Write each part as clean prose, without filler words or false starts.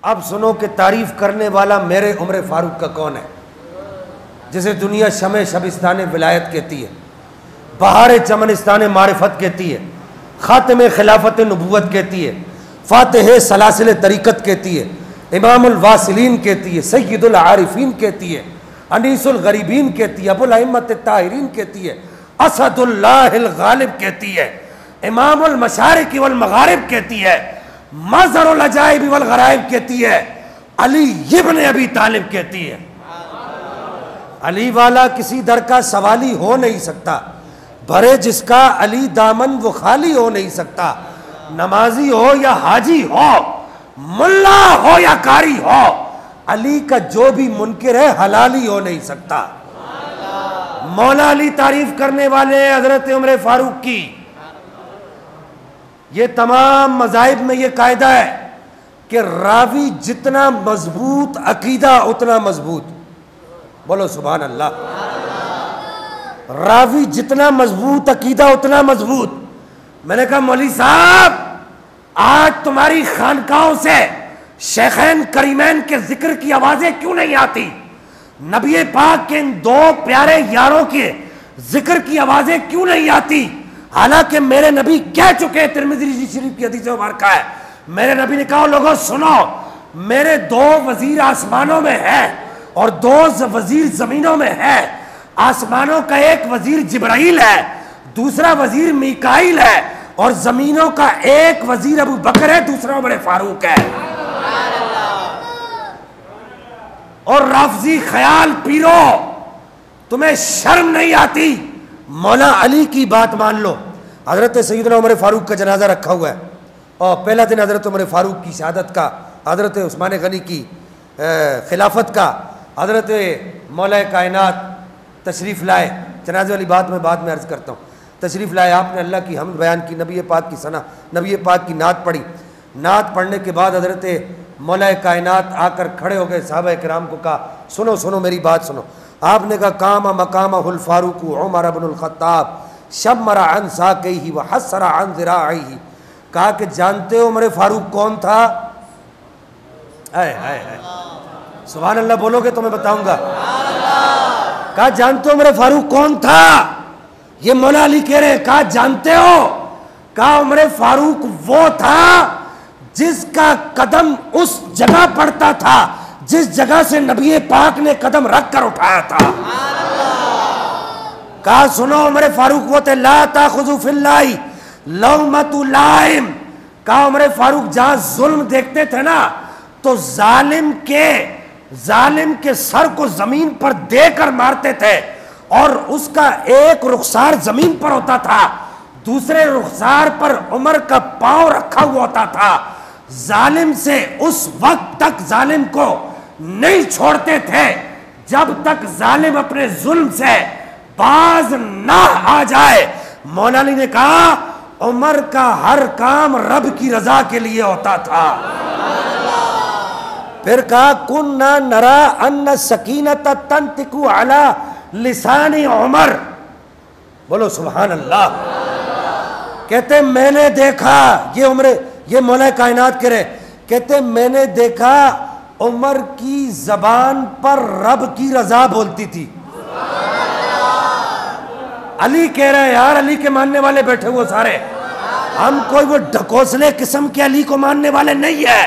अब सुनो कि तारीफ करने वाला मेरे उम्र फारूक का कौन है, जिसे दुनिया शमे शबिस्तान विलायत कहती है, बहार चमनिस्तान मारिफत कहती है, खातम खिलाफत नबूवत कहती है, फातिह सलासिल तरीक़त कहती है, इमामुल वासिलीन कहती है, सय्यदुल आरिफीन कहती है, अनीसुल गरीबीन कहती है, अबुल अइम्मत ताहिरीन कहती है, असदुल्लाहिल गालिब कहती है, इमामुल मशारिक वल मगारिब कहती है, मज़रुल अजाइब वल गराइब कहती है, अली इब्न अबी तालिब कहती है। अली वाला किसी दर का सवाली हो नहीं सकता, भरे जिसका अली दामन वो खाली हो नहीं सकता। नमाजी हो या हाजी हो, मुल्ला हो या कारी हो, अली का जो भी मुनकिर है हलाली हो नहीं सकता। मौला अली तारीफ करने वाले हजरत उमर फारूक की। ये तमाम मज़ाहिब में ये कायदा है कि रावी जितना मजबूत अकीदा उतना मजबूत, बोलो सुभान अल्लाह। रावी जितना मजबूत अकीदा उतना मजबूत। मैंने कहा मौली साहब, आज तुम्हारी खानकाहों से शेखैन करीमैन के जिक्र की आवाजें क्यों नहीं आती? नबी पाक के इन दो प्यारे यारों के जिक्र की आवाजें क्यों नहीं आती? हालांकि मेरे नबी कह चुके, तिरमिज़ी शरीफ की हदीस मुबारक है, मेरे नबी ने कहा लोगों सुनो, मेरे दो वजीर आसमानों में है और दो वजीर जमीनों में है। आसमानों का एक वजीर जिब्राइल है, दूसरा वजीर मीकाइल है, और जमीनों का एक वजीर अबू बकर है, दूसरा उमर फारूक है। और राफजी ख्याल पीरो, तुम्हें शर्म नहीं आती? मौला अली की बात मान लो। हजरत सैयदना उमर फारूक का जनाजा रखा हुआ है और पहला दिन हजरत उमर फारूक की शहादत का, हजरत उस्मान गनी की खिलाफत का, हजरत मौला कायनात तशरीफ़ लाए। जनाजे वाली बात मैं बाद में अर्ज़ करता हूँ। तशरीफ़ लाए, आपने अल्लाह की हमद बयान की, नबी पाक की सना, नबी पाक की नात पढ़ी। नात पढ़ने के बाद हजरत मौला कायनात आकर खड़े हो गए, सहाबा किराम को कहा सुनो सुनो मेरी बात सुनो। आपने कहा कामा मकामहुल फारूक उमर इब्नुल खत्ताब शम्मरा अन साक़ैहि व हस्सरा अन ज़िराइहि। कहा कि जानते हो उमर फारूक कौन था? सुभान अल्लाह बोलोगे तो मैं बताऊंगा। कहा जानते हो उमर फारूक कौन था? ये मौला अली कह रहे हैं। कहा जानते हो? कहा उमर फारूक वो था जिसका कदम उस जगह पड़ता था जिस जगह से नबी पाक ने कदम रख कर उठाया था। कहा सुनो उमर फारूक वो थे ला ताखुज़ु फिल्लाहि लौमतु लाइम। कहा उमर फारूक जहां जुल्म देखते थे ना तो जालिम के सर को जमीन पर देकर मारते थे, और उसका एक रुखसार जमीन पर होता था, दूसरे रुखसार पर उमर का पांव रखा हुआ होता था। जालिम से उस वक्त तक जालिम को नहीं छोड़ते थे जब तक जालिम अपने जुल्म से बाज ना आ जाए। मौला अली ने कहा उमर का हर काम रब की रजा के लिए होता था। फिर कहा कुन्ना नरा अन्न सकीनत तंतिकु अला लिसानी उमर। बोलो सुभान अल्लाह। कहते मैंने देखा, ये मौला कायनात कह रहे, कहते मैंने देखा उमर की जबान पर रब की रजा बोलती थी। अली कह रहे यार, अली के मानने वाले बैठे हुए सारे, हम कोई वो ढकोसले किस्म के अली को मानने वाले नहीं है।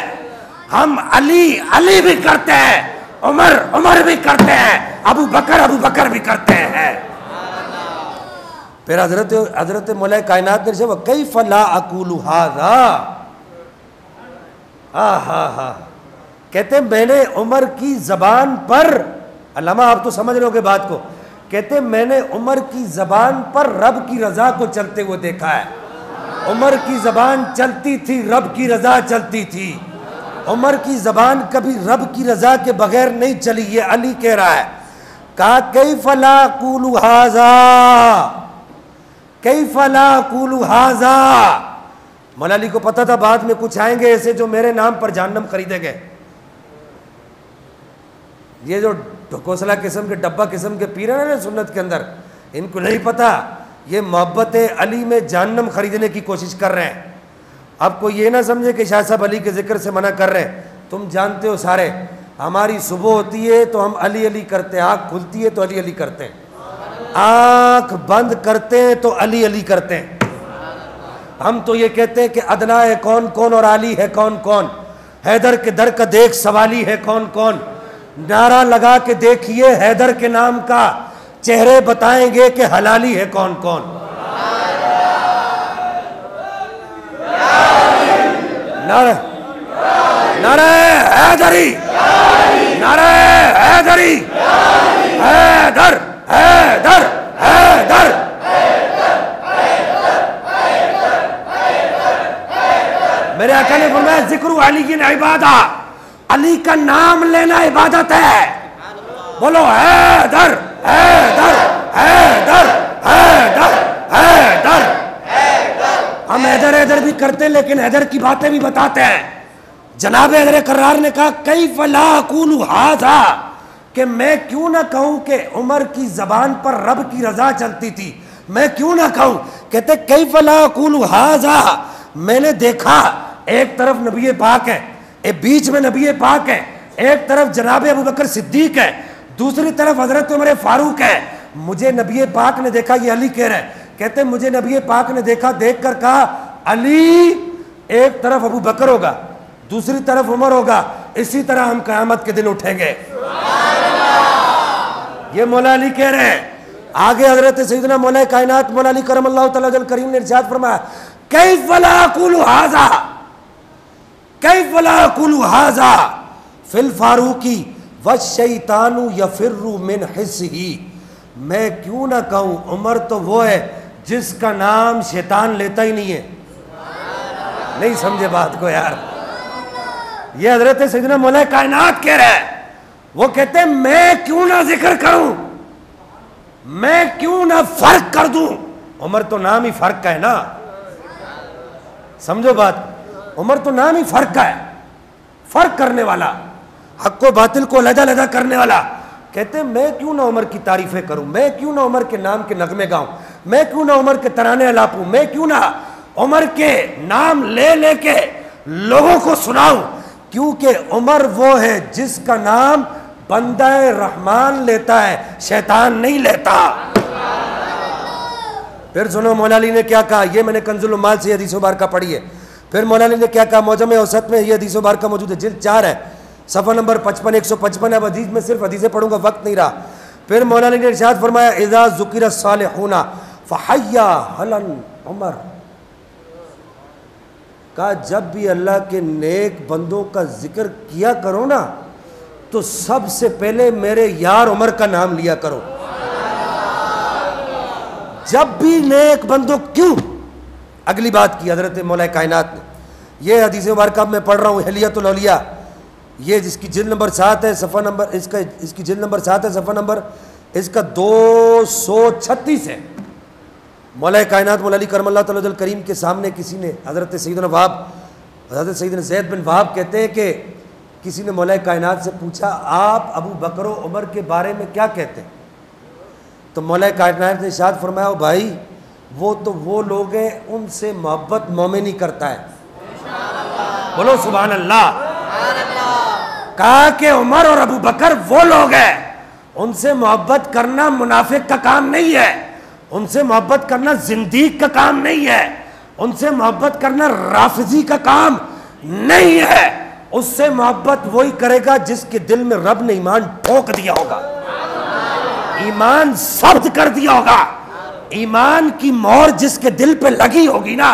हम अली भी करते हैं, उमर भी करते हैं, अबू बकर भी करते हैं। फिर हजरत मौला कायनात ने जब कैफ़ ला अक़ूलु हाज़ा, कहते मैंने उमर की जबान पर, अल्लामा आप तो समझ लोगे बात को, कहते मैंने उमर की जबान पर रब की रजा को चलते हुए देखा है। उमर की जबान चलती थी, रब की रजा चलती थी। उमर की जबान कभी रब की रजा के बगैर नहीं चली। ये अली कह रहा है। कहा कैफ़ ला अक़ूलु हाज़ा, कैफ़ ला अक़ूलु हाज़ा। मौला अली को पता था बाद में कुछ आएंगे ऐसे जो मेरे नाम पर जहन्नम खरीदे गए। ये जो ढकोसला किस्म के, डब्बा किस्म के पीर है ना सुन्नत के अंदर, इनको नहीं पता ये मोहब्बत अली में जहन्नम खरीदने की कोशिश कर रहे हैं। अब कोई ये ना समझे कि शाह साहब अली के जिक्र से मना कर रहे हैं। तुम जानते हो सारे, हमारी सुबह होती है तो हम अली अली करते हैं, आँख खुलती है तो अली अली करते हैं, आँख बंद करते हैं तो अली अली करते हैं। हम तो ये कहते हैं कि अदना है कौन कौन और आली है कौन कौन, हैदर के दर का देख सवाली है कौन कौन। नारा लगा के देखिए हैदर के नाम का, चेहरे बताएंगे कि हलाली है कौन कौन। नारा नारा हैदरी, नारा हैदरी, हैदर हैदर हैदर। मेरे आका ने फरमाया जिक्र अली की इबादा, अली का नाम लेना इबादत है। बोलो हैदर हैदर हैदर हैदर हैदर। हम हैदर हैदर भी करते हैं लेकिन हैदर की बातें भी बताते हैं। जनाब हैदर करार ने कहा कई फला कुलू हाजा, कि मैं क्यों ना कहूं कि उमर की जबान पर रब की रजा चलती थी, मैं क्यों ना कहूं। कहते कई फला कुलू हाजा, मैंने देखा एक तरफ नबी पाक है, एक बीच में नबी पाक है, एक तरफ जनाब अबू बकर सिद्दीक है, दूसरी तरफ हजरत उमर फारूक है। मुझे नबी पाक ने देखा, ये अली कह रहे हैं, कहते मुझे नबी पाक ने देखा, देखकर कहा अली एक तरफ अबू बकर होगा, दूसरी तरफ उमर होगा, इसी तरह हम क़यामत के दिन उठेंगे। ये मौला अली कह रहे हैं। आगे हजरत सैयदना मौला कायनात मौला अली करमल्लाहु तआला वजल करीम ने इरशाद फरमाया कैफ ला अक़ूलु हाज़ा, कैफ ला अक़ूलु हाज़ा फिल फारूकी वश्शैतानु यफिर्रु मिन हिस्सिही। मैं क्यों ना कहूं उमर तो वो है जिसका नाम शैतान लेता ही नहीं है। नहीं समझे बात को यार। ये हजरत सैयदना मौला कायनात कह रहे हैं, वो कहते हैं मैं क्यों ना जिक्र करूं, मैं क्यों ना फर्क कर दूं। उमर तो नाम ही फर्क का है ना, समझो बात। उमर तो नाम ही फर्क का है, फर्क करने वाला, हक को बातिल को अलग-अलग करने वाला। कहते हैं मैं क्यों ना उमर की तारीफें करूं, मैं क्यों ना उमर के नाम के नगमे गाऊं, मैं क्यों ना उमर के तराने अलापूं, मैं क्यों ना उमर के नाम ले लेके लोगों को सुनाऊं। क्योंकि उमर वो है जिसका नाम बंदा रहमान लेता है, शैतान नहीं लेता। फिर सुनो मौला अली ने क्या कहा, ये मैंने कंजुल उम्माल से हदीस मुबारका पढ़ी है। फिर मौला अली ने क्या कहा, मौजम औसत में ये हदीस मुबारका मौजूद है, जिल्द 4 है, सफ़ा नंबर 55 155। अब हदीस में सिर्फ हदीसें पढ़ूंगा, वक्त नहीं रहा। फिर मौला अली ने इरशाद फरमाया इज़ा ज़ुकिर सालिहूना फहय्या हलन उमर, कहा जब भी अल्लाह के नेक बंदों का जिक्र किया करो ना तो सबसे पहले मेरे यार उमर का नाम लिया करो। जब भी नेक बंदों, क्यों? अगली बात की हजरत मौला कायनात ने, ये हदीस मुबारक मैं पढ़ रहा हूँ हिलियतुल औलिया, ये जिसकी जिल्द नंबर 7 है, सफ़ा नंबर इसकी जिल्द नंबर 7 है, सफ़ा नंबर इसका 236 है। मौला कायनात मौला अली करमल्लाहु तआला वजल करीम के सामने किसी ने, हज़रत सैयदना वहाब, हज़रत सैयदना ज़ैद बिन वहाब कहते हैं कि किसी ने मौला कायनात से पूछा आप अबू बकर व उमर के बारे में क्या कहते हैं। तो मौला कायनात ने इरशाद फरमाया भाई वो तो वो लोग हैं उनसे मोहब्बत मोमिन ही करता है। बोलो सुभान अल्लाह। कहा कि उमर और अबू बकर वो लोग हैं उनसे मोहब्बत करना मुनाफिक का काम नहीं है, उनसे मोहब्बत करना जिंदीक का काम नहीं है, उनसे मोहब्बत करना राफिजी का काम नहीं है। उससे मोहब्बत वही करेगा जिसके दिल में रब ने ईमान ठोक दिया होगा, ईमान जब्त कर दिया होगा, ईमान की मोहर जिसके दिल पे लगी होगी ना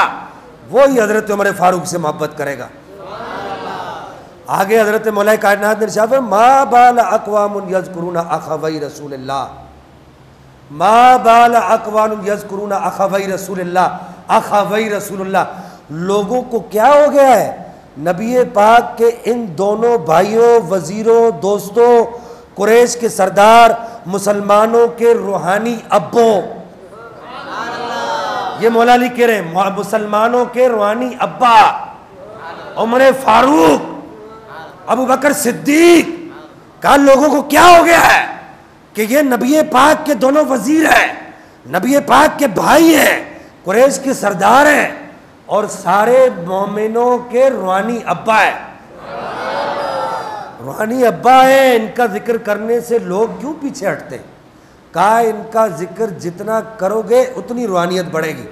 वही हजरत उमर फारूक से मोहब्बत करेगा। आगे हजरत मौला कायनात ने इरशाद फरमाया मा बाल अक़वामुन यज़कुरूना अख़वै रसूलिल्लाह, मा बाल अक़वामुन यज़कुरूना अख़वै रसूलिल्लाह, अख़वै रसूलुल्लाह। लोगों को क्या हो गया है, नबी पाक के इन दोनों भाइयों, वजीरों, दोस्तों, कुरैश के सरदार, मुसलमानों के रूहानी अब्बों, ये मौला अली कह रहे हैं मुसलमानों के रूहानी अब्बा उमर फारूक, अबू बकर सिद्दीक का लोगों को क्या हो गया है कि ये नबी पाक के दोनों वजीर हैं, नबी पाक के भाई हैं, कुरैश के सरदार हैं और सारे मोमिनों के रूहानी अब्बा है। रूहानी अब्बा है, इनका जिक्र करने से लोग क्यों पीछे हटते हैं? कहा इनका जिक्र जितना करोगे उतनी रूहानियत बढ़ेगी।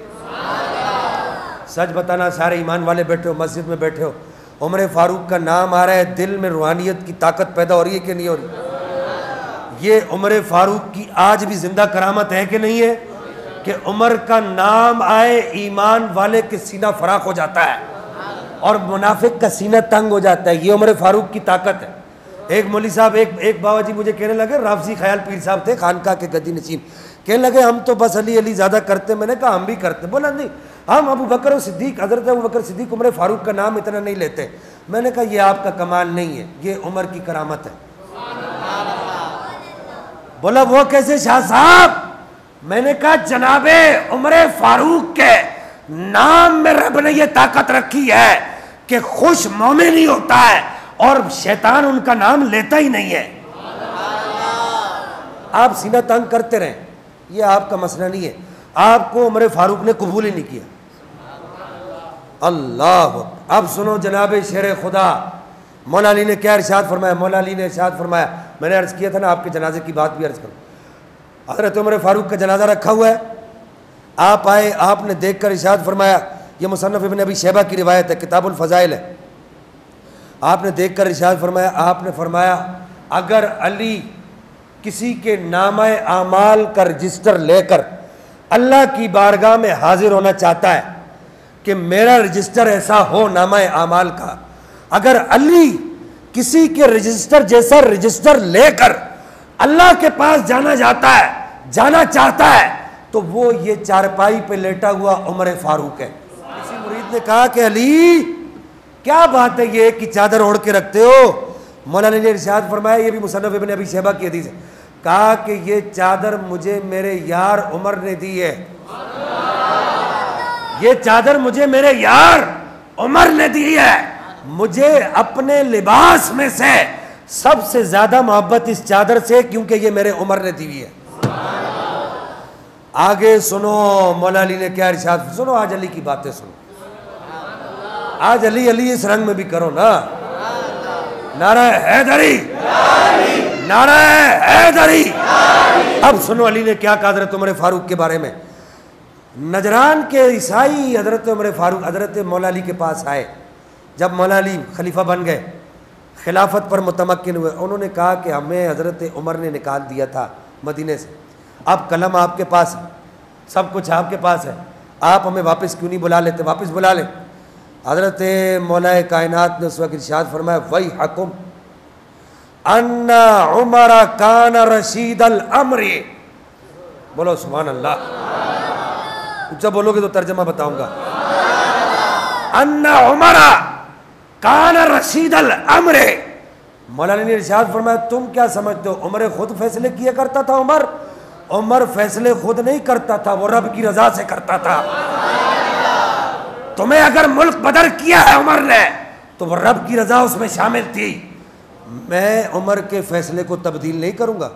सच बताना, सारे ईमान वाले बैठे हो, मस्जिद में बैठे हो, उमर फारूक का नाम आ रहा है, दिल में रूहानियत की ताकत पैदा हो रही है कि नहीं हो रही? ये उमर फारूक की आज भी जिंदा करामत है कि नहीं है कि उमर का नाम आए ईमान वाले के सीना फराख हो जाता है और मुनाफिक का सीना तंग हो जाता है। ये उमर फारूक की ताकत है। एक मौलवी साहब, एक बाबा जी मुझे कहने लगे, राफजी ख्याल पीर साहब थे, खानका के गद्दी नशीन, कहने लगे हम तो बस अली अली ज़्यादा करते। मैंने कहा हम भी करते। बोला नहीं, हम अबू बकर और सिद्दीक, हज़रत अबू बकर सिद्दीक उमर फारूक का नाम इतना नहीं लेते। मैंने कहा ये आपका कमाल नहीं है, ये उमर की करामत है। बोला वो कैसे शाह साहब? मैंने कहा जनाबे उमर फारूक के नाम में रब ने ये ताकत रखी है कि खुश मोमिन ही होता है और शैतान उनका नाम लेता ही नहीं है। आप सीना तंग करते रहें, ये आपका मसला नहीं है। आपको उमर फारूक ने कबूल ही नहीं किया। अल्लाह। अब सुनो जनाब शेर खुदा, मौला अली ने क्या इरशाद फरमाया? मौला अली ने इरशाद फरमाया, मैंने अर्ज़ किया था ना आपके जनाजे की बात भी अर्ज़ करूँ। हज़रत उमर फारूक का जनाजा रखा हुआ है, आप आए, आपने देख कर इरशाद फरमाया, ये मुसन्नफ़ इब्न अबी शैबा की रिवायत है, किताबुल फ़ज़ाइल है। आपने देख कर इरशाद फरमाया, आपने फरमाया अगर अली किसी के नामे आमाल का रजिस्टर लेकर अल्लाह की बारगाह में हाजिर होना चाहता है कि मेरा रजिस्टर ऐसा हो नामा आमाल का, अगर अली किसी के रजिस्टर जैसा रजिस्टर लेकर अल्लाह के पास जाना चाहता है तो वो ये चारपाई पे लेटा हुआ उमर फारूक है। किसी मुरीद ने कहा कि अली क्या बात है ये कि चादर ओढ़ के रखते हो? मौला अली ने इरशाद फरमाया, ये भी मुसन्नफ़ इब्न अबी शैबा की हदीस है, कहा कि ये चादर मुझे मेरे यार उमर ने दी है। ये चादर मुझे मेरे यार उमर ने दी है। मुझे अपने लिबास में से सबसे ज्यादा मोहब्बत इस चादर से, क्योंकि ये मेरे उमर ने दी हुई है। आगे सुनो मौला अली ने क्या इरशाद, सुनो आज अली की बातें सुनो। आज अली अली इस रंग में भी करो ना, नारा हैदरी, नारा हैदरी। अब सुनो अली ने क्या कहा हज़रत उमर फारूक के बारे में। नजरान के ईसाई हज़रत उमर फारूक हज़रत मौला अली के पास आए, जब मौला अली खलीफा बन गए, खिलाफत पर मुतमक्किन हुए, उन्होंने कहा कि हमें हज़रत उमर ने निकाल दिया था मदीने से, अब कलम आपके पास है, सब कुछ आपके पास है, आप हमें वापस क्यों नहीं बुला लेते? वापस बुला लें। हज़रत मौला कायनात ने उस वक्त इरशाद फरमाया, वही हकुम अन्ना उमर कान रशीद अल अमरी। बोलो सुभान अल्लाह। ऊंचा बोलोगे तो तर्जमा बताऊंगा। अन्ना उमर कान रशीद अल अमरे। मौला ने इरशाद फरमाया, तुम क्या समझते हो उमर खुद फैसले किया करता था? उमर फैसले खुद नहीं करता था, वो रब की रजा से करता था। तुम्हें अगर मुल्क बदर किया है उमर ने तो वो रब की रजा उसमें शामिल थी। मैं उमर के फैसले को तब्दील नहीं करूंगा।